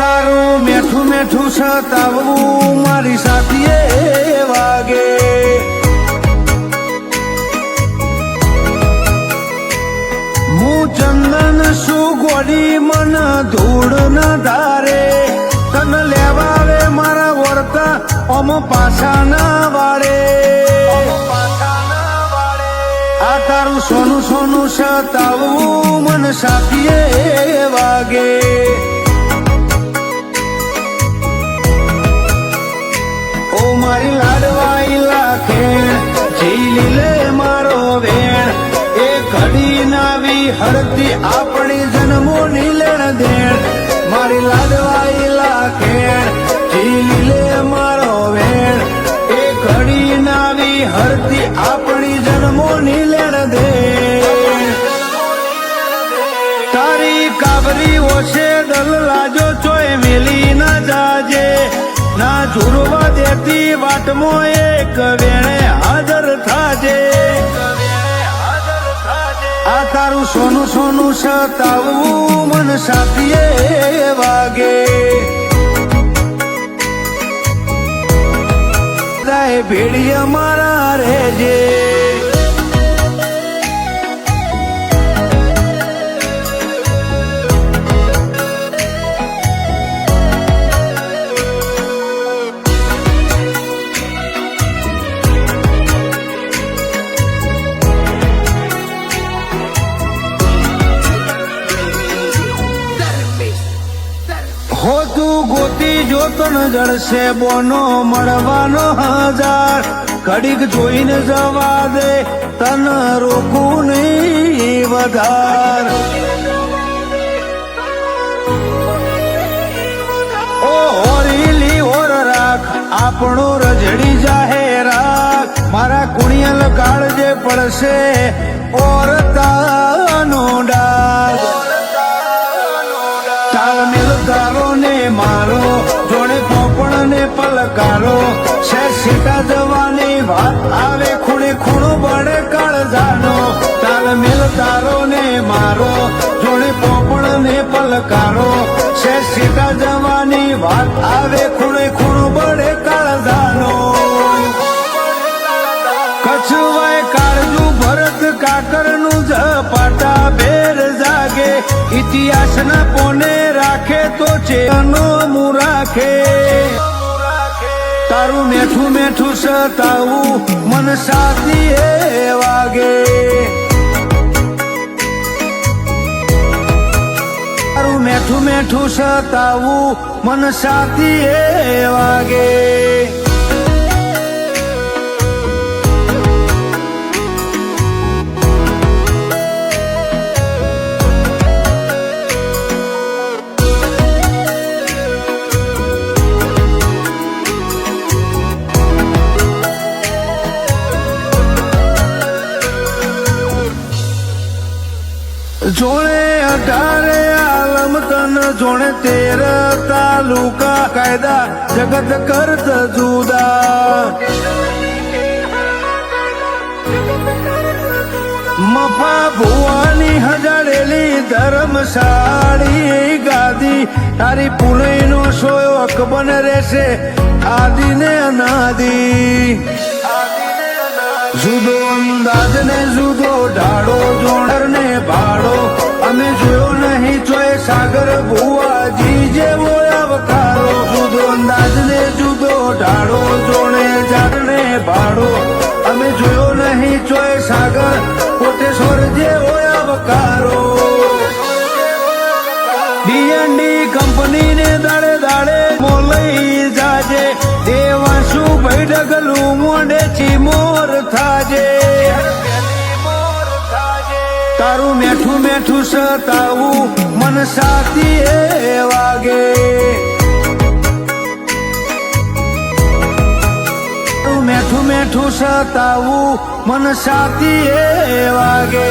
તારું મેઠું મેઠું સતાવવું મારી સાથીએ વાગે હું ચંદન શું ગોડી મન ધૂળ ના ધારે તન લેવાવે મારા વર્તા ઓમ પાછા ના વાળે આ તારું સોનું સોનું સતાવવું મન સાથીએ વાગે ઓ મારી લાડવાઈ લાખે ઝીલી લે મારો વેણ એ ઘડી નાવી હરતી આપણી જન્મોની લેણ દેણ મારી લાડવાઈ લાખે ઝીલી લે મારો વેણ એ ઘડી નાવી હરતી આપણી જન્મોની લેણ દેણ તારી કાબરી ઓછે દલ લાજો ચોય મેલી ના જાજે ના ઝુરવા દેતી વાટમો એક વેણે હાજર થાજે આ તારું સોનું સોનું સતાવવું મન સાથીએ વાગે ભેડી અમારા રેજે હો તું ગોતી જોતન જળશે બોનો મળવાનો હજાર ઘડીક જોઈને જવા દે તન રોકું નહીં વધાર ઓ હોરીલી ઓર રાખ આપણો રજડી જાહે રાખ મારા કુણિયલ કાળજે પડશે ઓર તાનો ડાગ તાલમેલ તારો ને મારો જોડે પોપણ ને પલકારો છે સીટા જવાની વાત આવે ખૂણે ખૂણો બળે કાળજાનો તાલમેલ તારો ને મારો જોડે પોપણ ને પલકારો છે સીટા જવાની વાત આવે ખૂણે ખૂણો બળે કાળજાનો કછવાય કાળજુ ભરત કાકરનું ઝપાટા ભેર જાગે ઇતિહાસના પોને રાખે તો ચેનો મું રાખે તારું મેઠું મેઠું સતાવું મન સાથીએ વાગે તારું મેઠું મેઠું સતાવું મન સાથીએ વાગે જોણે 18 આલમ તન જોણે 13 તાલુકા કાયદા જગત કરત જુદા મફા ભુવાની હજારેલી ધર્મશાળી ગાદી તારી પુણ્યનો શોક બન રહેશે આદિ ને અનાદિ જુદો અંદાજ ને જુદો ઢાળો જોણર ને ભાડો અમે જોયો નહીં ચોય સાગર ભુવાજી જેવો અવતારો જુદો અંદાજ ને જુદો ઢાળો જોણે ઝાડ ને ભાડો અમે જોયો નહીં ચોય સાગર કોટેશ્વર જેવો અવતારો ડીએનડી કંપની ને દાડે દાડે મોલઈ જાજે દેવાંશુ ભાઈ ડગલું મોઢે ચીમોર થાજે તારું મેઠું મેઠું સતાવું મન સાથીએ વાગે તારું મેઠું મેઠું સતાવું મન સાથીએ વાગે